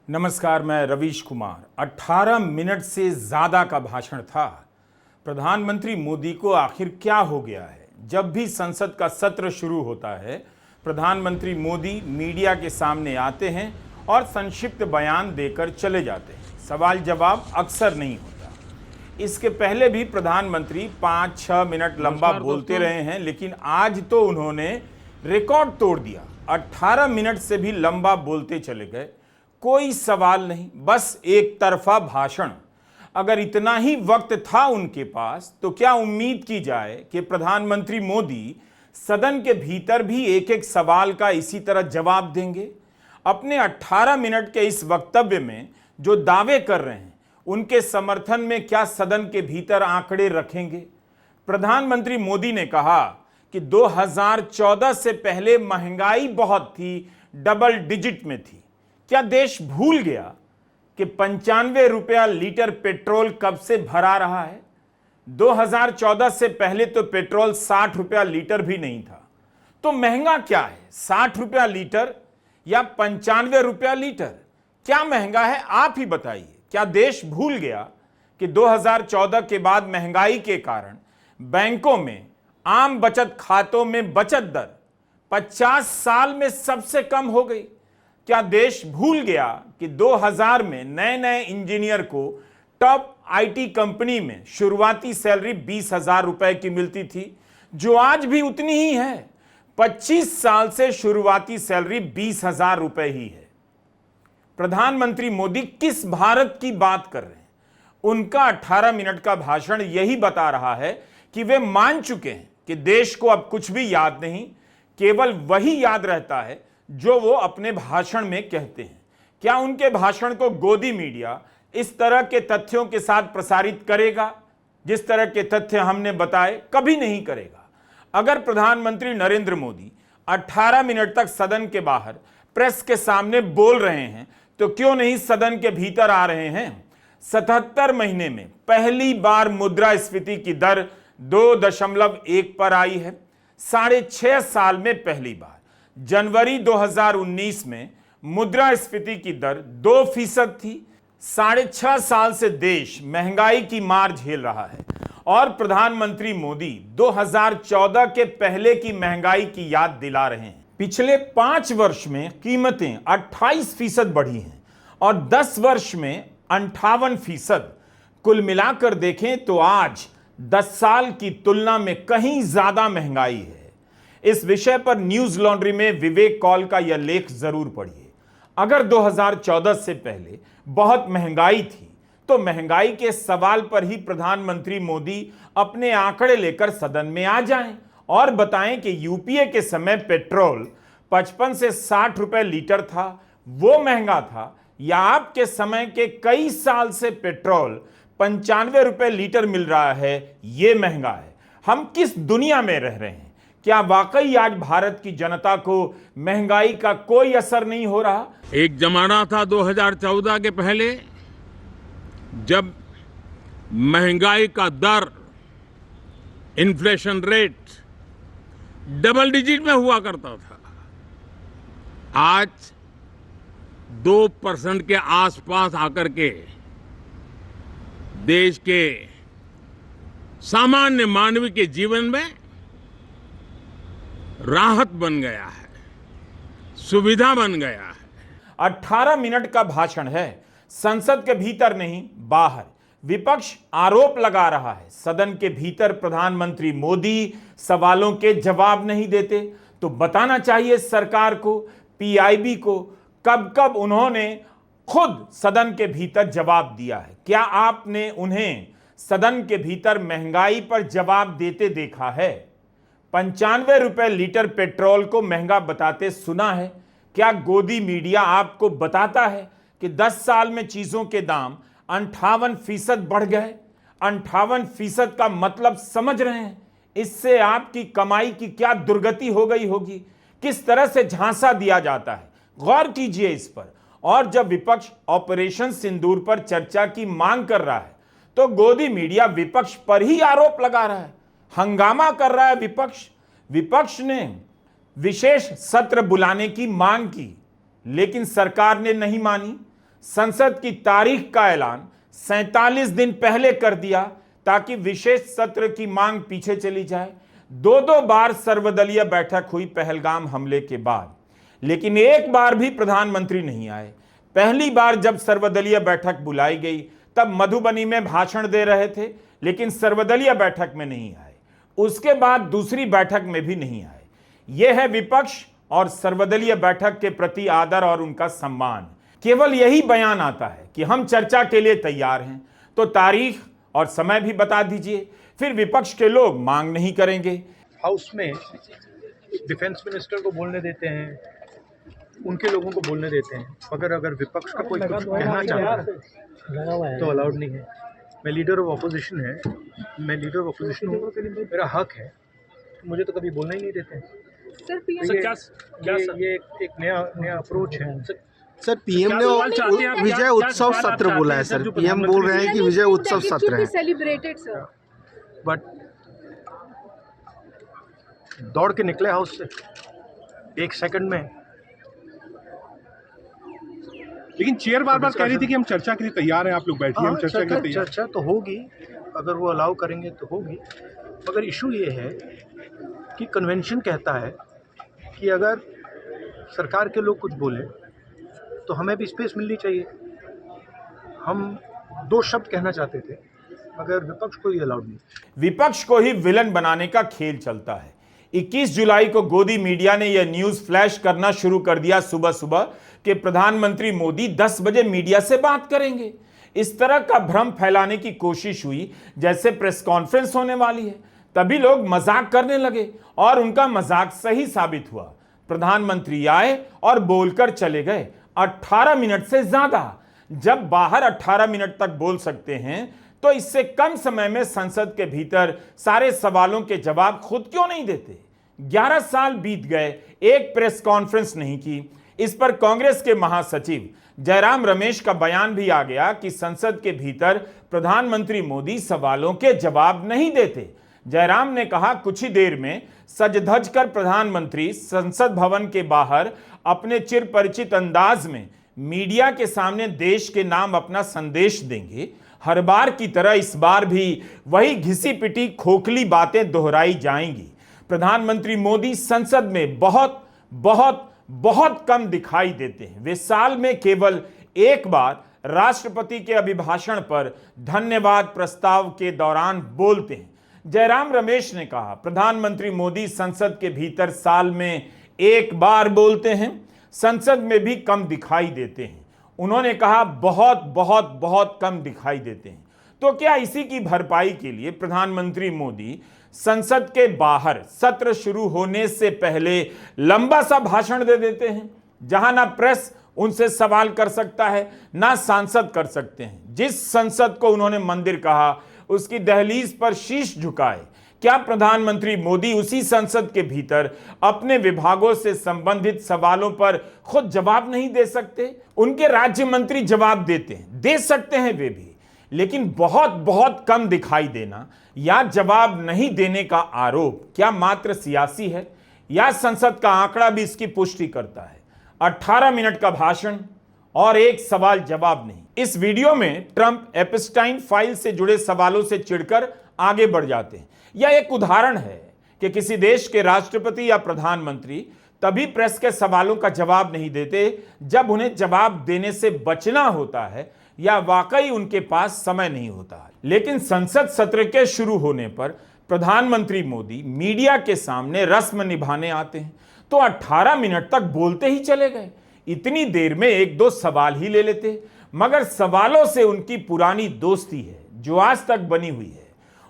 नमस्कार, मैं रवीश कुमार। 18 मिनट से ज़्यादा का भाषण था। प्रधानमंत्री मोदी को आखिर क्या हो गया है? जब भी संसद का सत्र शुरू होता है, प्रधानमंत्री मोदी मीडिया के सामने आते हैं और संक्षिप्त बयान देकर चले जाते हैं। सवाल जवाब अक्सर नहीं होता। इसके पहले भी प्रधानमंत्री 5-6 मिनट लंबा बोलते रहे हैं, लेकिन आज तो उन्होंने रिकॉर्ड तोड़ दिया। 18 मिनट से भी लंबा बोलते चले गए। कोई सवाल नहीं, बस एक तरफा भाषण। अगर इतना ही वक्त था उनके पास तो क्या उम्मीद की जाए कि प्रधानमंत्री मोदी सदन के भीतर भी एक एक सवाल का इसी तरह जवाब देंगे? अपने 18 मिनट के इस वक्तव्य में जो दावे कर रहे हैं, उनके समर्थन में क्या सदन के भीतर आंकड़े रखेंगे? प्रधानमंत्री मोदी ने कहा कि 2014 से पहले महंगाई बहुत थी, डबल डिजिट में थी। क्या देश भूल गया कि 95 रुपया लीटर पेट्रोल कब से भरा रहा है? 2014 से पहले तो पेट्रोल 60 रुपया लीटर भी नहीं था। तो महंगा क्या है, 60 रुपया लीटर या 95 रुपया लीटर? क्या महंगा है, आप ही बताइए। क्या देश भूल गया कि 2014 के बाद महंगाई के कारण बैंकों में आम बचत खातों में बचत दर 50 साल में सबसे कम हो गई? क्या देश भूल गया कि 2000 में नए नए इंजीनियर को टॉप आईटी कंपनी में शुरुआती सैलरी 20,000 रुपए की मिलती थी, जो आज भी उतनी ही है? 25 साल से शुरुआती सैलरी 20,000 रुपए ही है। प्रधानमंत्री मोदी किस भारत की बात कर रहे हैं? उनका 18 मिनट का भाषण यही बता रहा है कि वे मान चुके हैं कि देश को अब कुछ भी याद नहीं, केवल वही याद रहता है जो वो अपने भाषण में कहते हैं। क्या उनके भाषण को गोदी मीडिया इस तरह के तथ्यों के साथ प्रसारित करेगा? जिस तरह के तथ्य हमने बताए, कभी नहीं करेगा। अगर प्रधानमंत्री नरेंद्र मोदी 18 मिनट तक सदन के बाहर प्रेस के सामने बोल रहे हैं, तो क्यों नहीं सदन के भीतर आ रहे हैं? 77 महीने में पहली बार मुद्रास्फीति की दर 2.1 पर आई है। 6.5 साल में पहली बार। जनवरी 2019 में मुद्रास्फीति की दर 2% थी। 6.5 साल से देश महंगाई की मार झेल रहा है और प्रधानमंत्री मोदी 2014 के पहले की महंगाई की याद दिला रहे हैं। पिछले 5 वर्ष में कीमतें 28% बढ़ी हैं और 10 वर्ष में 58%। कुल मिलाकर देखें तो आज 10 साल की तुलना में कहीं ज्यादा महंगाई है। इस विषय पर न्यूज लॉन्ड्री में विवेक कौल का यह लेख जरूर पढ़िए। अगर 2014 से पहले बहुत महंगाई थी, तो महंगाई के सवाल पर ही प्रधानमंत्री मोदी अपने आंकड़े लेकर सदन में आ जाएं और बताएं कि यूपीए के समय पेट्रोल 55 से 60 रुपए लीटर था, वो महंगा था, या आपके समय के कई साल से पेट्रोल 95 रुपए लीटर मिल रहा है, ये महंगा है? हम किस दुनिया में रह रहे हैं? क्या वाकई आज भारत की जनता को महंगाई का कोई असर नहीं हो रहा? एक जमाना था 2014 के पहले, जब महंगाई का दर, इन्फ्लेशन रेट डबल डिजिट में हुआ करता था। आज 2% के आसपास आकर के देश के सामान्य मानव के जीवन में राहत बन गया है, सुविधा बन गया है। 18 मिनट का भाषण है, संसद के भीतर नहीं, बाहर। विपक्ष आरोप लगा रहा है सदन के भीतर प्रधानमंत्री मोदी सवालों के जवाब नहीं देते। तो बताना चाहिए सरकार को, पीआईबी को, कब कब उन्होंने खुद सदन के भीतर जवाब दिया है। क्या आपने उन्हें सदन के भीतर महंगाई पर जवाब देते देखा है? 95 रुपए लीटर पेट्रोल को महंगा बताते सुना है? क्या गोदी मीडिया आपको बताता है कि 10 साल में चीजों के दाम 58% बढ़ गए? 58% का मतलब समझ रहे हैं? इससे आपकी कमाई की क्या दुर्गति हो गई होगी? किस तरह से झांसा दिया जाता है, गौर कीजिए इस पर। और जब विपक्ष ऑपरेशन सिंदूर पर चर्चा की मांग कर रहा है, तो गोदी मीडिया विपक्ष पर ही आरोप लगा रहा है, हंगामा कर रहा है विपक्ष। विपक्ष ने विशेष सत्र बुलाने की मांग की, लेकिन सरकार ने नहीं मानी। संसद की तारीख का ऐलान 47 दिन पहले कर दिया ताकि विशेष सत्र की मांग पीछे चली जाए। दो बार सर्वदलीय बैठक हुई पहलगाम हमले के बाद, लेकिन एक बार भी प्रधानमंत्री नहीं आए। पहली बार जब सर्वदलीय बैठक बुलाई गई तब मधुबनी में भाषण दे रहे थे, लेकिन सर्वदलीय बैठक में नहीं आए। उसके बाद दूसरी बैठक में भी नहीं आए। यह है विपक्ष और सर्वदलीय बैठक के प्रति आदर और उनका सम्मान। केवल यही बयान आता है कि हम चर्चा के लिए तैयार हैं, तो तारीख और समय भी बता दीजिए, फिर विपक्ष के लोग मांग नहीं करेंगे। हाउस में डिफेंस मिनिस्टर को बोलने देते हैं, उनके लोगों को बोलने देते हैं, मगर अगर विपक्ष का कोई कुछ कहना चाहता है तो अलाउड नहीं है। मैं लीडर ऑफ ऑपोजिशन है, मैं लीडर ऑफ ऑपोजिशन हूँ, मेरा हक है, मुझे तो कभी बोलना ही नहीं देते हैं। ये एक नया अप्रोच है। सर पीएम ने विजय उत्सव सत्र बोला है। सर पीएम बोल रहे हैं कि विजय उत्सव सत्र है, बट दौड़ के निकले हाउस से 1 सेकंड में। लेकिन चेयर बार बार कह रही थी कि हम चर्चा के लिए तैयार हैं, आप लोग बैठिए, हम चर्चा के लिए तैयार। चर्चा तो होगी, अगर वो अलाउ करेंगे तो होगी, मगर इशू ये है कि कन्वेंशन कहता है कि अगर सरकार के लोग कुछ बोले तो हमें भी स्पेस मिलनी चाहिए। हम 2 शब्द कहना चाहते थे, मगर विपक्ष को ही अलाउड नहीं। विपक्ष को ही विलन बनाने का खेल चलता है। 21 जुलाई को गोदी मीडिया ने यह न्यूज फ्लैश करना शुरू कर दिया सुबह सुबह कि प्रधानमंत्री मोदी 10 बजे मीडिया से बात करेंगे। इस तरह का भ्रम फैलाने की कोशिश हुई जैसे प्रेस कॉन्फ्रेंस होने वाली है। तभी लोग मजाक करने लगे और उनका मजाक सही साबित हुआ। प्रधानमंत्री आए और बोलकर चले गए 18 मिनट से ज्यादा। जब बाहर 18 मिनट तक बोल सकते हैं तो इससे कम समय में संसद के भीतर सारे सवालों के जवाब खुद क्यों नहीं देते? 11 साल बीत गए, एक प्रेस कॉन्फ्रेंस नहीं की। इस पर कांग्रेस के महासचिव जयराम रमेश का बयान भी आ गया कि संसद के भीतर प्रधानमंत्री मोदी सवालों के जवाब नहीं देते। जयराम ने कहा कुछ ही देर में सज धज कर प्रधानमंत्री संसद भवन के बाहर अपने चिर परिचित अंदाज में मीडिया के सामने देश के नाम अपना संदेश देंगे। हर बार की तरह इस बार भी वही घिसी पिटी खोखली बातें दोहराई जाएंगी। प्रधानमंत्री मोदी संसद में बहुत बहुत बहुत कम दिखाई देते हैं। वे साल में केवल एक बार राष्ट्रपति के अभिभाषण पर धन्यवाद प्रस्ताव के दौरान बोलते हैं। जयराम रमेश ने कहा प्रधानमंत्री मोदी संसद के भीतर साल में एक बार बोलते हैं, संसद में भी कम दिखाई देते हैं। उन्होंने कहा बहुत बहुत बहुत कम दिखाई देते हैं। तो क्या इसी की भरपाई के लिए प्रधानमंत्री मोदी संसद के बाहर सत्र शुरू होने से पहले लंबा सा भाषण दे देते हैं, जहां ना प्रेस उनसे सवाल कर सकता है ना सांसद कर सकते हैं? जिस संसद को उन्होंने मंदिर कहा उसकी दहलीज पर शीश झुकाए। क्या प्रधानमंत्री मोदी उसी संसद के भीतर अपने विभागों से संबंधित सवालों पर खुद जवाब नहीं दे सकते? उनके राज्य मंत्री जवाब देते हैं, दे सकते हैं वे भी, लेकिन बहुत बहुत कम दिखाई देना या जवाब नहीं देने का आरोप क्या मात्र सियासी है या संसद का आंकड़ा भी इसकी पुष्टि करता है? 18 मिनट का भाषण और एक सवाल जवाब नहीं। इस वीडियो में ट्रंप एप्स्टाइन फाइल से जुड़े सवालों से चिढ़कर आगे बढ़ जाते हैं। यह एक उदाहरण है कि किसी देश के राष्ट्रपति या प्रधानमंत्री तभी प्रेस के सवालों का जवाब नहीं देते जब उन्हें जवाब देने से बचना होता है या वाकई उनके पास समय नहीं होता है। लेकिन संसद सत्र के शुरू होने पर प्रधानमंत्री मोदी मीडिया के सामने रस्म निभाने आते हैं तो 18 मिनट तक बोलते ही चले गए। इतनी देर में 1-2 सवाल ही ले लेते, मगर सवालों से उनकी पुरानी दोस्ती है जो आज तक बनी हुई है।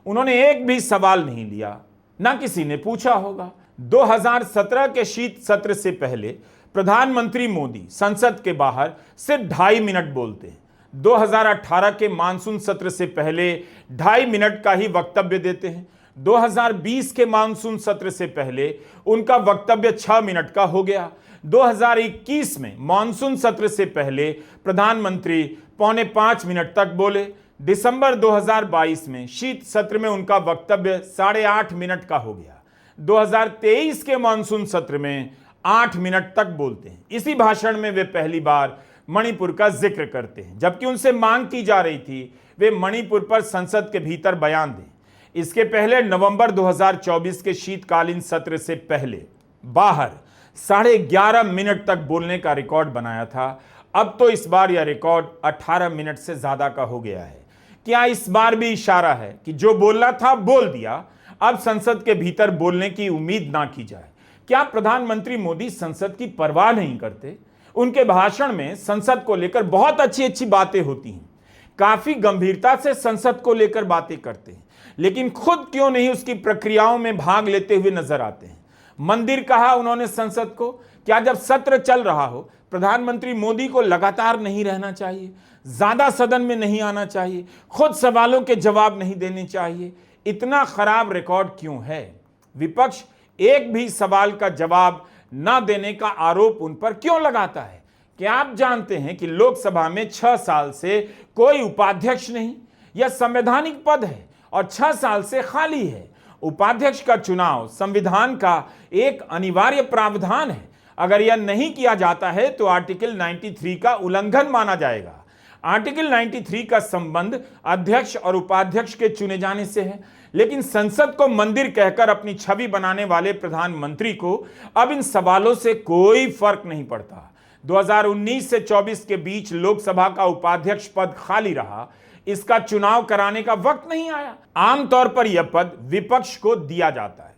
उन्होंने एक भी सवाल नहीं लिया, ना किसी ने पूछा होगा। 2017 के शीत सत्र से पहले प्रधानमंत्री मोदी संसद के बाहर सिर्फ 2.5 मिनट बोलते हैं। 2018 के मानसून सत्र से पहले 2.5 मिनट का ही वक्तव्य देते हैं। 2020 के मानसून सत्र से पहले उनका वक्तव्य 6 मिनट का हो गया। 2021 में मानसून सत्र से पहले प्रधानमंत्री 4.25 मिनट तक बोले। दिसंबर 2022 में शीत सत्र में उनका वक्तव्य 8.5 मिनट का हो गया। 2023 के मानसून सत्र में 8 मिनट तक बोलते हैं। इसी भाषण में वे पहली बार मणिपुर का जिक्र करते हैं, जबकि उनसे मांग की जा रही थी वे मणिपुर पर संसद के भीतर बयान दें। इसके पहले नवंबर 2024 के शीतकालीन सत्र से पहले बाहर 11.5 मिनट तक बोलने का रिकॉर्ड बनाया था। अब तो इस बार यह रिकॉर्ड 18 मिनट से ज्यादा का हो गया है। क्या इस बार भी इशारा है कि जो बोलना था बोल दिया, अब संसद के भीतर बोलने की उम्मीद ना की जाए? क्या प्रधानमंत्री मोदी संसद की परवाह नहीं करते? उनके भाषण में संसद को लेकर बहुत अच्छी अच्छी बातें होती हैं, काफी गंभीरता से संसद को लेकर बातें करते हैं, लेकिन खुद क्यों नहीं उसकी प्रक्रियाओं में भाग लेते हुए नजर आते हैं? मंदिर कहा उन्होंने संसद को। क्या जब सत्र चल रहा हो प्रधानमंत्री मोदी को लगातार नहीं रहना चाहिए, ज्यादा सदन में नहीं आना चाहिए, खुद सवालों के जवाब नहीं देने चाहिए? इतना खराब रिकॉर्ड क्यों है? विपक्ष एक भी सवाल का जवाब ना देने का आरोप उन पर क्यों लगाता है? क्या आप जानते हैं कि लोकसभा में 6 साल से कोई उपाध्यक्ष नहीं? यह संवैधानिक पद है और 6 साल से खाली है। उपाध्यक्ष का चुनाव संविधान का एक अनिवार्य प्रावधान है। अगर यह नहीं किया जाता है तो आर्टिकल 93 का उल्लंघन माना जाएगा। आर्टिकल 93 का संबंध अध्यक्ष और उपाध्यक्ष के चुने जाने से है, लेकिन संसद को मंदिर कहकर अपनी छवि बनाने वाले प्रधानमंत्री को अब इन सवालों से कोई फर्क नहीं पड़ता। 2019 से 24 के बीच लोकसभा का उपाध्यक्ष पद खाली रहा, इसका चुनाव कराने का वक्त नहीं आया। आमतौर पर यह पद विपक्ष को दिया जाता है,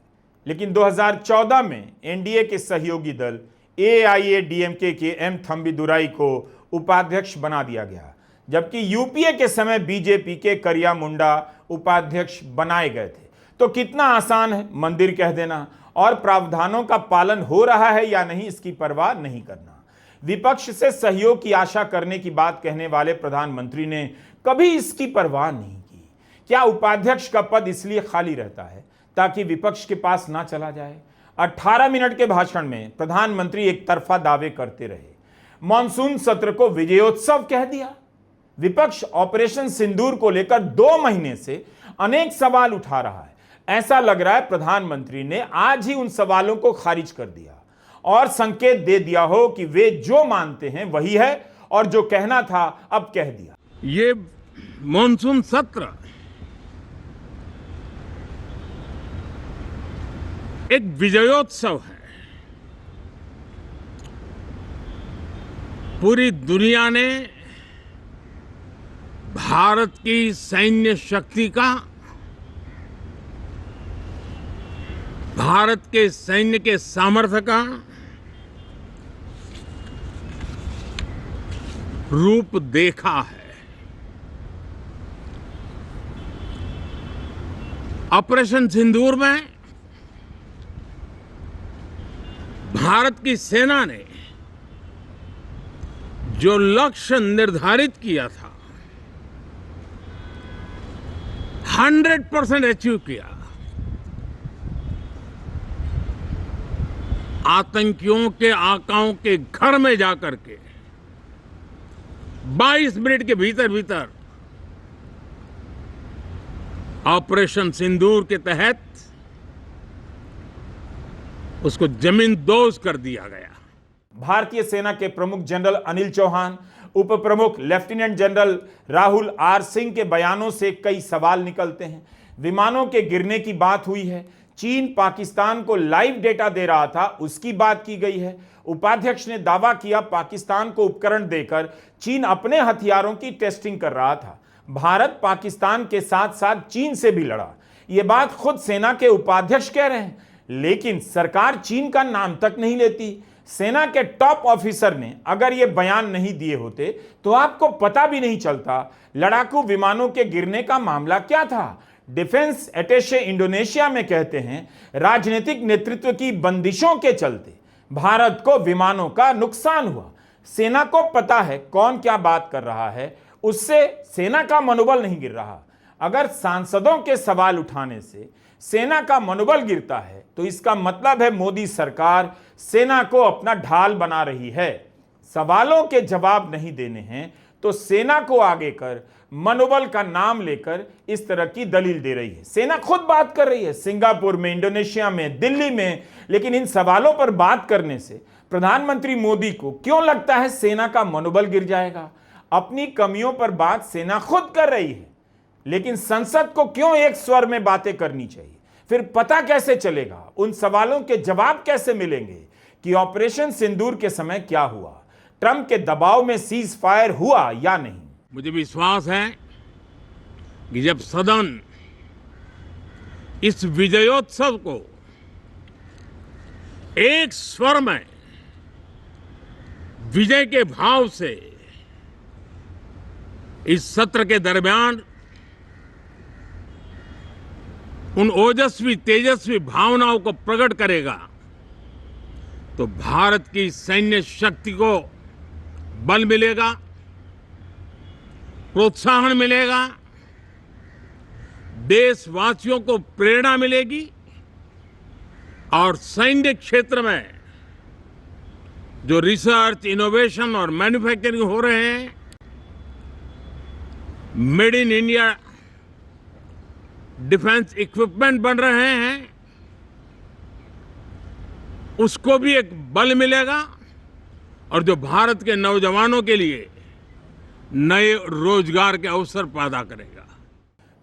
लेकिन 2014 में एनडीए के सहयोगी दल एआईएडीएमके के एम थंबीदुराई को उपाध्यक्ष बना दिया गया, जबकि यूपीए के समय बीजेपी के करिया मुंडा उपाध्यक्ष बनाए गए थे। तो कितना आसान है मंदिर कह देना और प्रावधानों का पालन हो रहा है या नहीं इसकी परवाह नहीं करना। विपक्ष से सहयोग की आशा करने की बात कहने वाले प्रधानमंत्री ने कभी इसकी परवाह नहीं की। क्या उपाध्यक्ष का पद इसलिए खाली रहता है ताकि विपक्ष के पास ना चला जाए? 18 मिनट के भाषण में प्रधानमंत्री एक तरफा दावे करते रहे। मॉनसून सत्र को विजयोत्सव कह दिया। विपक्ष ऑपरेशन सिंदूर को लेकर 2 महीने से अनेक सवाल उठा रहा है। ऐसा लग रहा है प्रधानमंत्री ने आज ही उन सवालों को खारिज कर दिया और संकेत दे दिया हो कि वे जो मानते हैं वही है और जो कहना था अब कह दिया। ये मॉनसून सत्र एक विजयोत्सव है। पूरी दुनिया ने भारत की सैन्य शक्ति का, भारत के सैन्य के सामर्थ्य का रूप देखा है। ऑपरेशन सिंदूर में भारत की सेना ने जो लक्ष्य निर्धारित किया था 100% अचीव किया। आतंकियों के आकाओं के घर में जाकर के 22 मिनट के भीतर भीतर ऑपरेशन सिंदूर के तहत उसको जमींदोज कर दिया गया। भारतीय सेना के प्रमुख जनरल अनिल चौहान, उप प्रमुख lieutenant general Rahul R Singh के बयानों से कई सवाल निकलते हैं। विमानों के गिरने की बात हुई है, चीन पाकिस्तान को लाइव डेटा दे रहा था उसकी बात की गई है। उपाध्यक्ष ने दावा किया पाकिस्तान को उपकरण देकर चीन अपने हथियारों की टेस्टिंग कर रहा था। भारत पाकिस्तान के साथ साथ चीन से भी लड़ा, यह बात खुद सेना के उपाध्यक्ष कह रहे हैं, लेकिन सरकार चीन का नाम तक नहीं लेती। सेना के टॉप ऑफिसर ने अगर ये बयान नहीं दिए होते तो आपको पता भी नहीं चलता लड़ाकू विमानों के गिरने का मामला क्या था। डिफेंस अटैचे इंडोनेशिया में कहते हैं राजनीतिक नेतृत्व की बंदिशों के चलते भारत को विमानों का नुकसान हुआ। सेना को पता है कौन क्या बात कर रहा है, उससे सेना का मनोबल नहीं गिर रहा। अगर सांसदों के सवाल उठाने से सेना का मनोबल गिरता है तो इसका मतलब है मोदी सरकार सेना को अपना ढाल बना रही है। सवालों के जवाब नहीं देने हैं तो सेना को आगे कर मनोबल का नाम लेकर इस तरह की दलील दे रही है। सेना खुद बात कर रही है सिंगापुर में, इंडोनेशिया में, दिल्ली में, लेकिन इन सवालों पर बात करने से प्रधानमंत्री मोदी को क्यों लगता है सेना का मनोबल गिर जाएगा? अपनी कमियों पर बात सेना खुद कर रही है, लेकिन संसद को क्यों एक स्वर में बातें करनी चाहिए? फिर पता कैसे चलेगा, उन सवालों के जवाब कैसे मिलेंगे कि ऑपरेशन सिंदूर के समय क्या हुआ? ट्रंप के दबाव में सीज फायर हुआ या नहीं? मुझे विश्वास है कि जब सदन इस विजयोत्सव को एक स्वर में विजय के भाव से इस सत्र के दरमियान उन ओजस्वी तेजस्वी भावनाओं को प्रकट करेगा, तो भारत की सैन्य शक्ति को बल मिलेगा, प्रोत्साहन मिलेगा, देशवासियों को प्रेरणा मिलेगी और सैन्य क्षेत्र में जो रिसर्च, इनोवेशन और मैन्युफैक्चरिंग हो रहे हैं, made in India defence equipment बन रहे हैं, उसको भी एक बल मिलेगा और जो भारत के नौजवानों के लिए नए रोजगार के अवसर पैदा करेगा।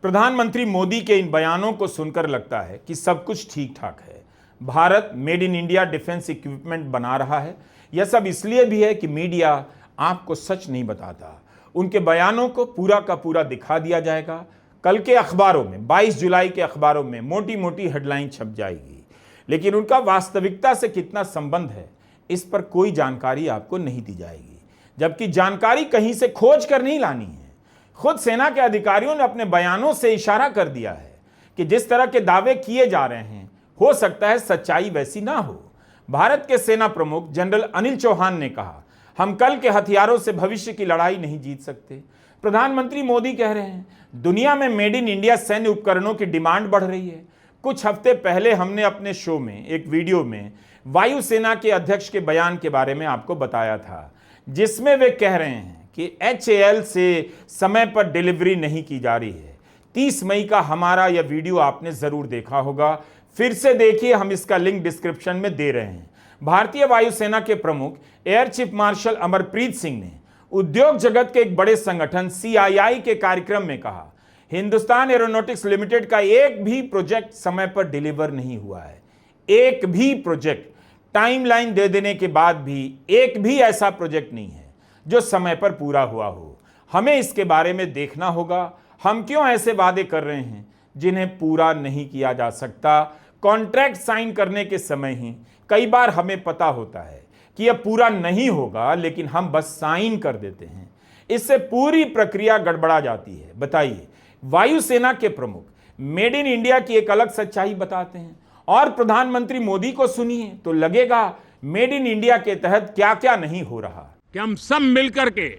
प्रधानमंत्री मोदी के इन बयानों को सुनकर लगता है कि सब कुछ ठीक ठाक है। Bharat made in India defence equipment बना रहा है। यह सब इसलिए भी है कि मीडिया आपको सच नहीं बताता। उनके बयानों को पूरा का पूरा दिखा दिया जाएगा। कल के अखबारों में, 22 जुलाई के अखबारों में मोटी मोटी हेडलाइन छप जाएगी, लेकिन उनका वास्तविकता से कितना संबंध है, इस पर कोई जानकारी आपको नहीं दी जाएगी। जबकि जानकारी कहीं से खोज कर नहीं लानी है। खुद सेना के अधिकारियों ने अपने बयानों से इशारा कर दिया है कि जिस तरह के दावे किए जा रहे हैं, हो सकता है सच्चाई वैसी ना हो। भारत के सेना प्रमुख जनरल अनिल चौहान ने कहा, हम कल के हथियारों से भविष्य की लड़ाई नहीं जीत सकते। प्रधानमंत्री मोदी कह रहे हैं, दुनिया में मेड इन इंडिया सैन्य उपकरणों की डिमांड बढ़ रही है। कुछ हफ्ते पहले हमने अपने शो में एक वीडियो में वायुसेना के अध्यक्ष के बयान के बारे में आपको बताया था, जिसमें वे कह रहे हैं कि HAL से समय पर डिलीवरी नहीं की जा रही है। 30 मई का हमारा यह वीडियो आपने जरूर देखा होगा। फिर से देखिए, हम इसका लिंक डिस्क्रिप्शन में दे रहे हैं। भारतीय वायुसेना के प्रमुख air chief marshal Amarpreet Singh ने उद्योग जगत के एक बड़े संगठन CII के कार्यक्रम में कहा, हिंदुस्तान एरोनॉटिक्स लिमिटेड का एक भी प्रोजेक्ट समय पर डिलीवर नहीं हुआ है। एक भी प्रोजेक्ट, टाइमलाइन दे देने के बाद भी एक भी ऐसा प्रोजेक्ट नहीं है जो समय पर पूरा हुआ हो। हमें इसके बारे में देखना होगा, हम क्यों ऐसे वादे कर रहे हैं जिन्हें पूरा नहीं किया जा सकता। कॉन्ट्रैक्ट साइन करने के समय ही कई बार हमें पता होता है कि यह पूरा नहीं होगा, लेकिन हम बस साइन कर देते हैं। इससे पूरी प्रक्रिया गड़बड़ा जाती है। बताइए, वायुसेना के प्रमुख मेड इन इंडिया की एक अलग सच्चाई बताते हैं और प्रधानमंत्री मोदी को सुनिए तो लगेगा मेड इन इंडिया के तहत क्या क्या नहीं हो रहा। कि हम सब मिलकर के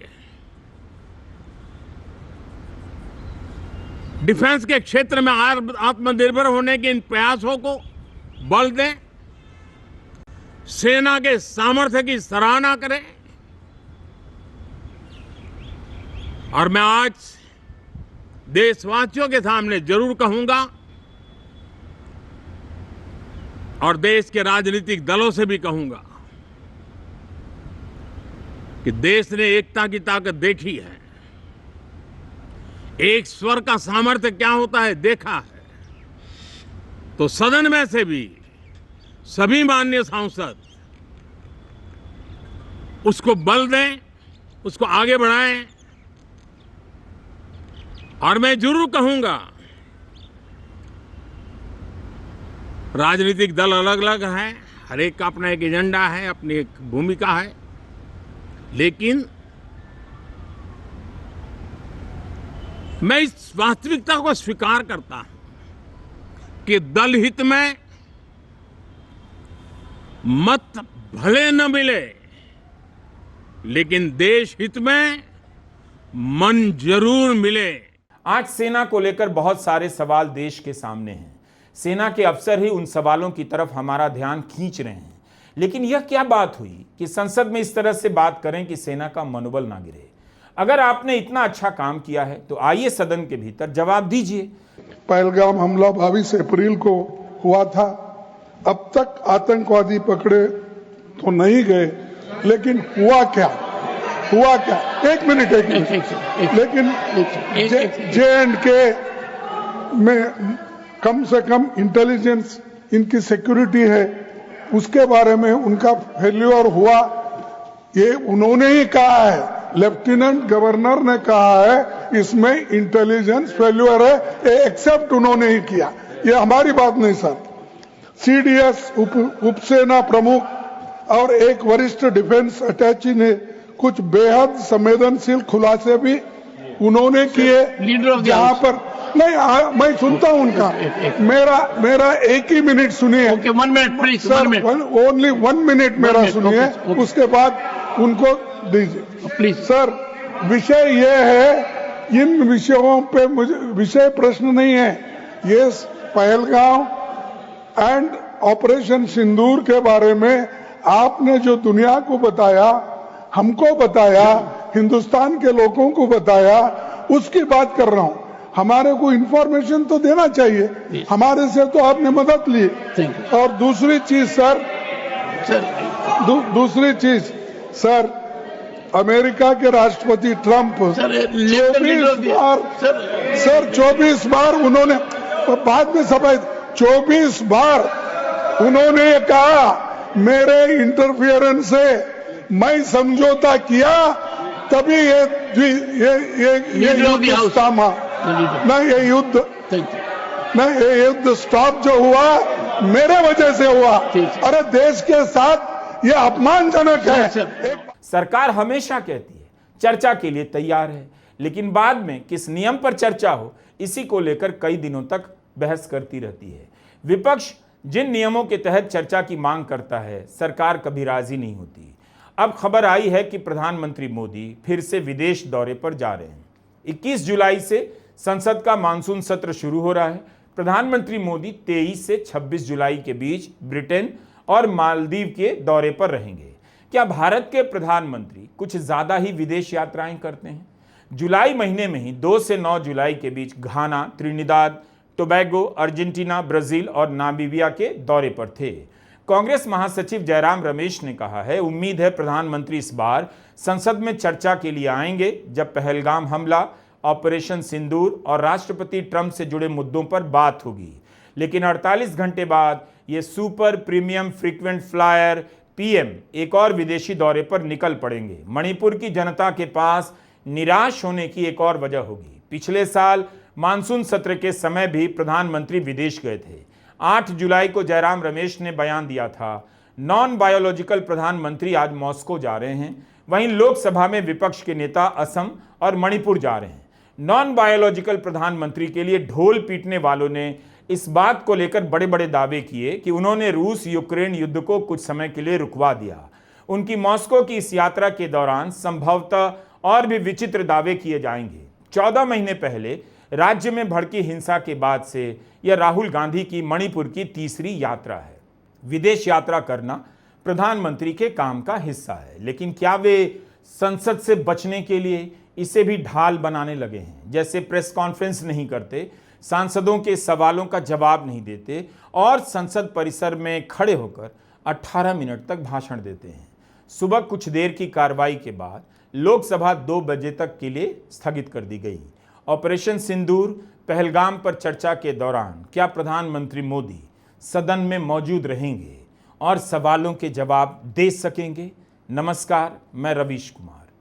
डिफेंस के क्षेत्र में आत्मनिर्भर होने के इन प्रयासों को बल दें, सेना के सामर्थ्य की सराहना करें। और मैं आज देशवासियों के सामने जरूर कहूंगा और देश के राजनीतिक दलों से भी कहूंगा कि देश ने एकता की ताकत देखी है, एक स्वर का सामर्थ्य क्या होता है देखा है। तो सदन में से भी सभी माननीय सांसद उसको बल दें, उसको आगे बढ़ाएं। और मैं जरूर कहूंगा, राजनीतिक दल अलग अलग हैं, हर एक का अपना एक एजेंडा है, अपनी एक भूमिका है, लेकिन मैं इस वास्तविकता को स्वीकार करता हूं कि दल हित में मत भले न मिले, लेकिन देश हित में मन जरूर मिले। आज सेना को लेकर बहुत सारे सवाल देश के सामने हैं। सेना के अफसर ही उन सवालों की तरफ हमारा ध्यान खींच रहे हैं। लेकिन यह क्या बात हुई कि संसद में इस तरह से बात करें कि सेना का मनोबल ना गिरे। अगर आपने इतना अच्छा काम किया है तो आइए सदन के भीतर जवाब दीजिए। पहलगाम हमला 22 अप्रैल को हुआ था। अब तक आतंकवादी पकड़े तो नहीं गए, लेकिन हुआ क्या? एक मिनट लेकिन J&K में कम से कम इंटेलिजेंस, इनकी सिक्योरिटी है, उसके बारे में उनका फेल्योर हुआ, ये उन्होंने ही कहा है। लेफ्टिनेंट गवर्नर ने कहा है इसमें इंटेलिजेंस फेल्योर है, ये एक्सेप्ट उन्होंने ही किया, ये हमारी बात नहीं सर। CDS उपसेना प्रमुख और एक वरिष्ठ डिफेंस अटैची ने कुछ बेहद संवेदनशील खुलासे भी उन्होंने किए, जहां पर नहीं, मैं सुनता हूं उनका, मेरा एक ही मिनट सुनिए। Okay, 1 minute please, sir, only 1 minute मेरा सुनिए, उसके बाद उनको दीजिए प्लीज। सर, विषय ये है, इन विषयों पे मुझे विषय प्रश्न नहीं है, ये पहलगांव एंड ऑपरेशन सिंदूर के बारे में आपने जो दुनिया को बताया, हमको बताया, हिंदुस्तान के लोगों को बताया, उसकी बात कर रहा हूं। हमारे को इंफॉर्मेशन तो देना चाहिए, हमारे से तो आपने मदद ली। और दूसरी चीज सर, अमेरिका के राष्ट्रपति ट्रंप 24 बार उन्होंने, बाद में सफाई, 24 बार उन्होंने कहा मेरे इंटरफियरेंस से मैं समझौता किया, तभी ये युद्ध थामा, ये युद्ध स्टॉप जो हुआ मेरे वजह से हुआ। अरे देश के साथ ये अपमानजनक है। सरकार हमेशा कहती है चर्चा के लिए तैयार है, लेकिन बाद में किस नियम पर चर्चा हो, इसी को लेकर कई दिनों तक बहस करती रहती है। विपक्ष जिन नियमों के तहत चर्चा की मांग करता है, सरकार कभी राजी नहीं होती। अब खबर आई है कि प्रधानमंत्री मोदी फिर से विदेश दौरे पर जा रहे हैं। 21 जुलाई से संसद का मानसून सत्र शुरू हो रहा है। प्रधानमंत्री मोदी 23 से 26 जुलाई के बीच ब्रिटेन और मालदीव के दौरे पर रहेंगे। क्या भारत के प्रधानमंत्री कुछ ज्यादा ही विदेश यात्राएं करते हैं? जुलाई महीने में ही 2 से 9 जुलाई के बीच घाना, त्रिनिदाद, टोबैगो, अर्जेंटीना, ब्राजील और नामीबिया के दौरे पर थे। कांग्रेस महासचिव जयराम रमेश ने कहा है, उम्मीद है प्रधानमंत्री इस बार संसद में चर्चा के लिए आएंगे, जब पहलगाम हमला, ऑपरेशन सिंदूर और राष्ट्रपति ट्रंप से जुड़े मुद्दों पर बात होगी। लेकिन 48 घंटे बाद ये super premium frequent flyer PM एक और विदेशी दौरे पर निकल पड़ेंगे। मणिपुर की जनता के पास निराश होने की एक और वजह होगी। पिछले साल मानसून सत्र के समय भी प्रधानमंत्री विदेश गए थे। 8 जुलाई को जयराम रमेश ने बयान दिया था, नॉन बायोलॉजिकल प्रधानमंत्री आज मॉस्को जा रहे हैं। वहीं लोकसभा में विपक्ष के नेता असम और मणिपुर जा रहे हैं। नॉन बायोलॉजिकल प्रधानमंत्री के लिए ढोल पीटने वालों ने इस बात को लेकर बड़े बड़े दावे किए कि उन्होंने रूस यूक्रेन युद्ध को कुछ समय के लिए रुकवा दिया। उनकी मॉस्को की इस यात्रा के दौरान संभवतः और भी विचित्र दावे किए जाएंगे। 14 महीने पहले राज्य में भड़की हिंसा के बाद से यह राहुल गांधी की मणिपुर की तीसरी यात्रा है। विदेश यात्रा करना प्रधानमंत्री के काम का हिस्सा है, लेकिन क्या वे संसद से बचने के लिए इसे भी ढाल बनाने लगे हैं? जैसे प्रेस कॉन्फ्रेंस नहीं करते, सांसदों के सवालों का जवाब नहीं देते और संसद परिसर में खड़े होकर 18 मिनट तक भाषण देते हैं। सुबह कुछ देर की कार्रवाई के बाद लोकसभा 2 बजे तक के लिए स्थगित कर दी गई। ऑपरेशन सिंदूर, पहलगाम पर चर्चा के दौरान क्या प्रधानमंत्री मोदी सदन में मौजूद रहेंगे और सवालों के जवाब दे सकेंगे? नमस्कार, मैं रवीश कुमार।